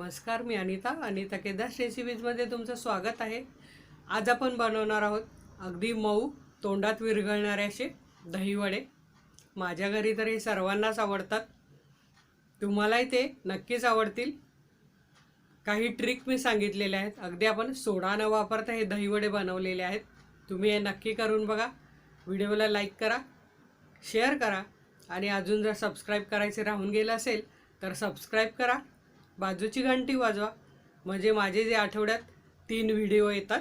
नमस्कार, मी अनिता केदार रेसिपीजमध्ये तुमचं स्वागत आहे। आज आपण बनवणार आहोत अगदी मऊ तोंडात विरघळणारे असे दही वडे। माझ्या घरी तर हे सर्वांनाच आवडतात, तुम्हालाही ते नक्कीच आवडतील। काही ट्रिक मी सांगितलेले आहेत, अगदी आपण सोडा न वापरता हे दही वडे बनवलेले आहेत। तुम्ही हे नक्की करून बघा। व्हिडिओला लाईक करा, शेअर करा आणि अजून जर सबस्क्राइब करायचे राहून गेलं असेल तर सबस्क्राइब करा, बाजूची घंटी वाजवा, म्हणजे माझे जे आठवड्यात 3 व्हिडिओ येतात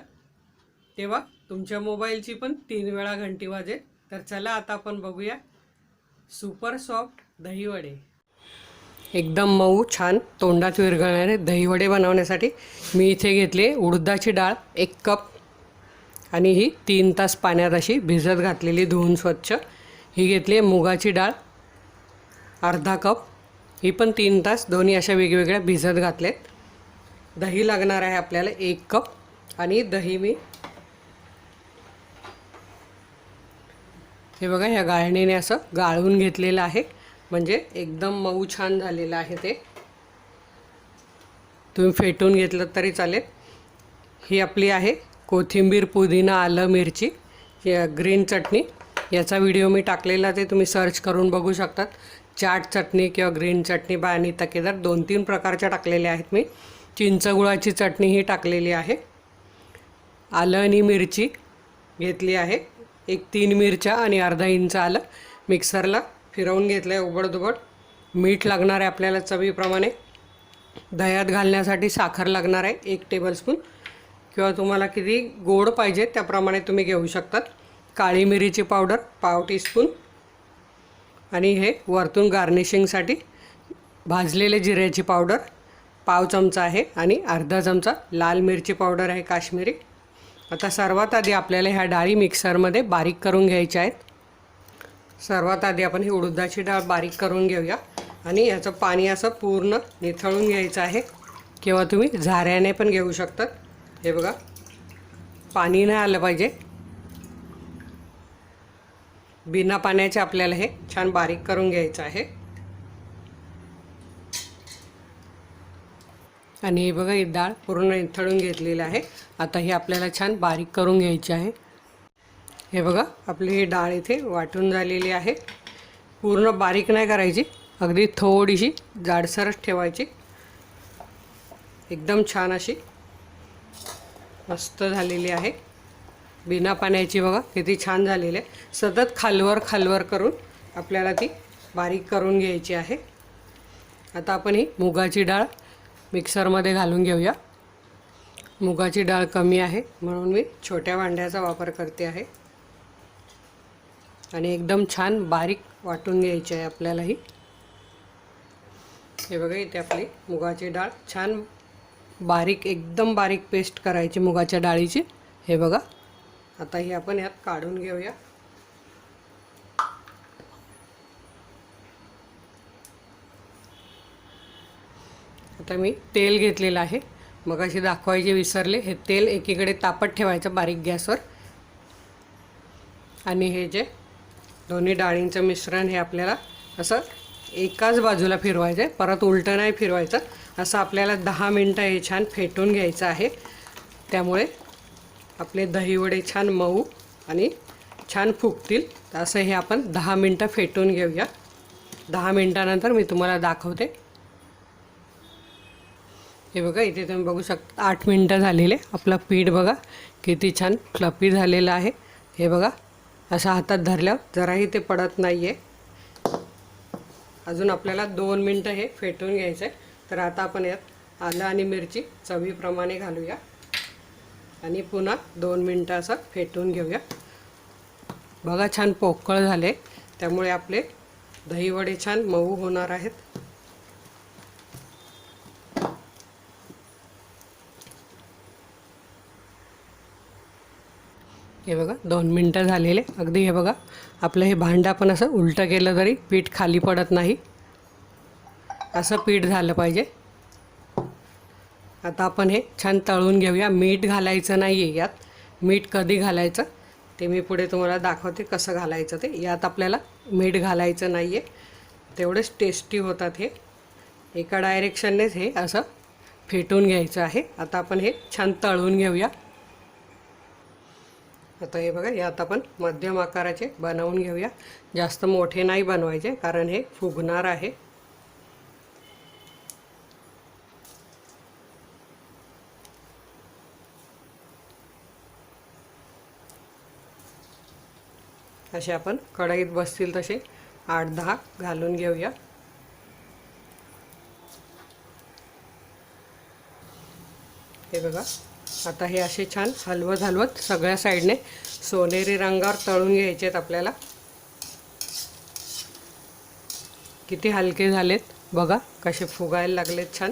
तेव्हा तुमच्या मोबाईलची पण 3 वेळा घंटी वाजेल। तर चला आता आपण बघूया सुपर सॉफ्ट दही वडे। एकदम मऊ छान तोंडात विरघळणारे दही वडे बनवण्यासाठी मी इथे घेतले उडदाची डाळ 1 कप आणि ही 3 तास पाण्यात अशी भिजत घातलेली धुवून स्वच्छ। ही घेतली मुगाची डाळ अर्धा कप, ही पण 3 तास दोन्ही अशा वेगवेगळ्या भिजत घातलेत। दही लागणार आहे आपल्याला 1 कप आणि दही मी हे बघा ह्या गाळणीने असं गाळून घेतलेलं आहे, म्हणजे एकदम मऊ छान झालेलं आहे ते। तुम्ही फेटून घेतलं तरी चालेल। ही आपली आहे कोथिंबीर, पुदिना, आलं, मिरची, ग्रीन चटणी। याचा व्हिडिओ मी टाकलेला, ते तुम्ही सर्च करून बघू शकतात। चाट चटणी किंवा ग्रीन चटणी बाय अनिता केदार 2-3 प्रकारच्या टाकलेल्या आहेत मी। चिंचगुळाची चटणी ही टाकलेली आहे। आलं आणि मिरची घेतली आहे, 3 मिरच्या आणि अर्धा इंच आलं मिक्सरला फिरवून घेतलं आहे उबडधुबड। मीठ लागणार आहे आपल्याला चवीप्रमाणे। दह्यात घालण्यासाठी साखर लागणार आहे 1 टेबलस्पून, किंवा तुम्हाला किती गोड पाहिजे त्याप्रमाणे तुम्ही घेऊ शकतात। काळी मिरीची पावडर पाव टीस्पून आणि हे वरतून गार्निशिंगसाठी भाजलेले जिऱ्याची पावडर पाव चमचा आहे आणि अर्धा चमचा लाल मिरची पावडर आहे काश्मीरी। आता सर्वात आधी आपल्याला ह्या डाळी मिक्सरमध्ये बारीक करून घ्यायच्या आहेत। सर्वात आधी आपण ही उडदाची डाळ बारीक करून घेऊया आणि याचं पाणी असं पूर्ण निथळून घ्यायचं आहे, किंवा तुम्ही झाऱ्याने पण घेऊ शकतात। हे बघा पाणी नाही आलं पाहिजे, बिना पाण्याचे आपल्याला हे छान बारीक करून घ्यायचं आहे। आणि हे बघा ही डाळ पूर्ण निथळून घेतलेली आहे। आता ही आपल्याला छान बारीक करून घ्यायची आहे। हे बघा आपली ही डाळ इथे वाटून झालेली आहे। पूर्ण बारीक नाही करायची, अगदी थोडीशी जाडसरच ठेवायची। एकदम छान अशी मस्त झालेली आहे, बिना पाण्याची। बघा किती छान झालेली आहे। सतत खालवर करून आपल्याला ती बारीक करून घ्यायची आहे। आता आपण ही मुगाची डाळ मिक्सरमध्ये घालून घेऊया। मुगाची डाळ कमी आहे म्हणून मी छोट्या भांड्याचा वापर करते आहे। आणि एकदम छान बारीक वाटून घ्यायची आहे आपल्याला ही। हे बघा इथे आपली मुगाची डाळ छान बारीक, एकदम बारीक पेस्ट करायची मुगाच्या डाळीची। हे बघा आता ही आपण यात काढून घेऊया। आता मी तेल घेतलेलं आहे, मगाशी दाखवायचे विसरले। हे तेल एकीकडे तापत ठेवायचं बारीक गॅसवर, आणि हे जे दोन्ही डाळींचं मिश्रण हे आपल्याला असं एकाच बाजूला फिरवायचं आहे, परत उलटं नाही फिरवायचं। असं आपल्याला 10 मिनटं हे छान फेटून घ्यायचं आहे। त्यामुळे आपले दही वडे छान मऊ आणि छान फुगतील। असं हे आपण 10 मिनटं फेटून घेऊया। 10 मिनटानंतर मी तुम्हाला दाखवते। हे बघा इथे तुम्ही बघू शकता 8 मिनटं झालेले। आपलं पीठ बघा किती छान फ्लफी झालेलं आहे। हे बघा असं हातात धरल्यावर जराही ते पडत नाही आहे। अजून आपल्याला 2 मिनटं हे फेटून घ्यायचं आहे। तर आता आपण यात आलं आणि मिरची चवीप्रमाणे घालूया आणि पुन्हा 2 मिनटं असं फेटून घेऊया। बघा छान पोकळ झाले, त्यामुळे आपले दही वडे छान मऊ होणार आहेत। हे बघा 2 मिनटं झालेले अगदी। हे बघा आपलं हे भांडं पण असं उलटं केलं तरी पीठ खाली पडत नाही, असं पीठ झालं पाहिजे। आता आपण हे छान तळून घेऊया। मीठ घालायचं नाही आहे यात, मीठ कधी घालायचं ते मी पुढे तुम्हाला दाखवते कसं घालायचं ते। यात आपल्याला मीठ घालायचं नाही आहे, तेवढेच टेस्टी होतात हे। एका डायरेक्शननेच हे असं फेटून घ्यायचं आहे। आता आपण हे छान तळून घेऊया। आता हे बघा, हे आता आपण मध्यम आकाराचे बनवून घेऊया। जास्त मोठे नाही बनवायचे कारण हे फुगणार आहे। असे आपण कढईत बसतील तसे 8-10 घालून घेऊया। हे बघा, आता हे असे छान हलवत सगळ्या साईडने सोनेरी रंगावर तळून घ्यायचे आहेत आपल्याला। किती हलके झालेत बघा, कसे फुगायला लागलेत छान।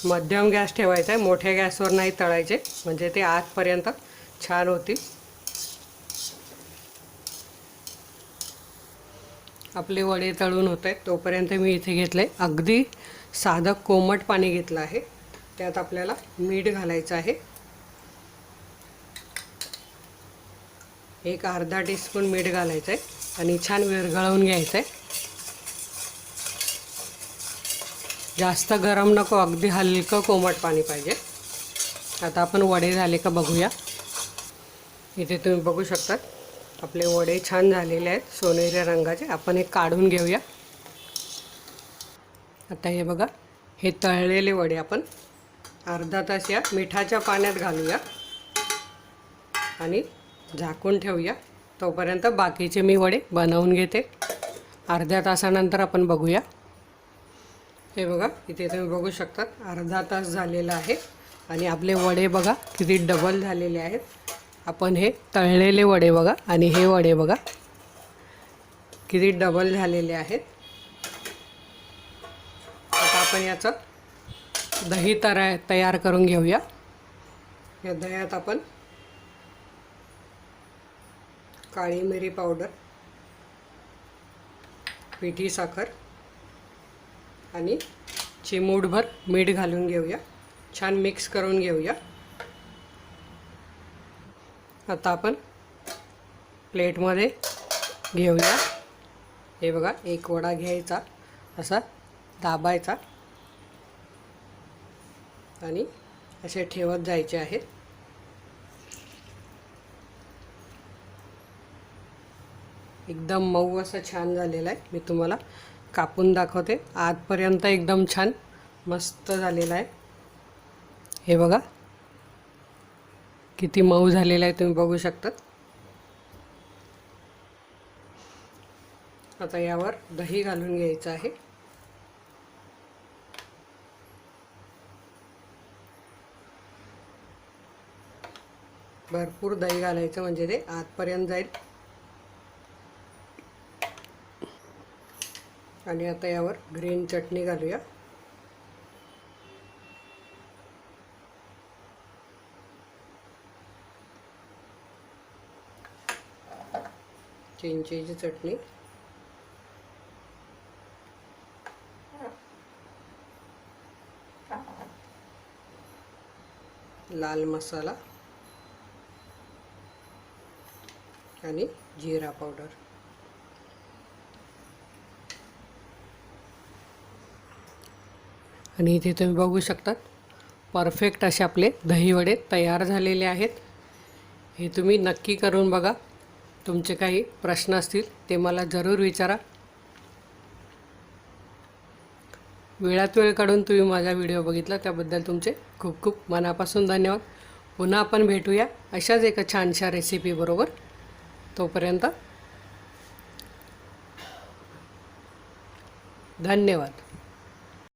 मध्यम गॅस ठेवायचा आहे, मोठ्या गॅसवर नाही तळायचे, म्हणजे ते आतपर्यंत छान होतील। आपले वडे तळून होत आहेत तोपर्यंत मी इथे घेतले अगदी साधं कोमट पाणी घेतलं आहे। त्यात आपल्याला मीठ घालायचं आहे। एक अर्धा टीस्पून मीठ घालायचं आहे आणि छान विरघळवून घ्यायचं आहे। जास्त गरम नको, अगदी हलकं कोमट पाणी पाहिजे। आता आपण वडे झाले का बघूया। इथे तुम्ही बघू शकता आपले वडे छान झालेले आहेत सोनेरी रंगाचे। आपण एक काढून घेऊया। आता हे बघा, हे तळलेले वडे आपण अर्धा तास या मिठाच्या पाण्यात घालूया आणि झाकून ठेवूया। तोपर्यंत बाकीचे मी वडे बनवून घेते। अर्ध्या तासानंतर आपण बघूया। हे बघा, इथे तुम्ही बघू शकता अर्धा तास झालेला आहे आणि आपले वडे बघा किती डबल झालेले आहेत। आपण हे तळलेले वडे बघा आणि हे वडे बघा किती डबल झालेले आहेत। आता आपण याचं दही तयार करून घेऊया। या दह्यात आपण काळी मिरी पावडर, पिठी साखर आणि चिमूटभर मीठ घालून घेऊया। छान मिक्स करून घेऊया। आता आपण प्लेटमध्ये घेऊया। हे बघा, एक वडा घ्यायचा, असा दाबायचा आणि असे ठेवत जायचे आहेत। एकदम मऊ असं छान झालेलं आहे। मी तुम्हाला कापून दाखवते। आतपर्यंत एकदम छान मस्त झालेला आहे। हे बघा किती मऊ झालेला आहे, तुम्ही बघू शकता। आता यावर दही घालून घ्यायचं आहे। भरपूर दही घालायचं म्हणजे ते आतपर्यंत जाईल। आणि आता यावर ग्रीन चटणी घालूया। चिंचेची चटणी, लाल मसाला आणि जिरा पावडर। आणि इथे तुम्ही बघू शकता परफेक्ट असे आपले दही वडे तयार झालेले आहेत। हे तुम्ही नक्की करून बघा। तुमचे काही प्रश्न असतील ते मला जरूर विचारा। वेळात वेळ काढून तुम्ही माझा व्हिडिओ बघितला त्याबद्दल तुमचे खूप खूप मनापासून धन्यवाद। पुन्हा आपण भेटूया अशाच एका छानशा रेसिपी बरोबर। तोपर्यंत धन्यवाद।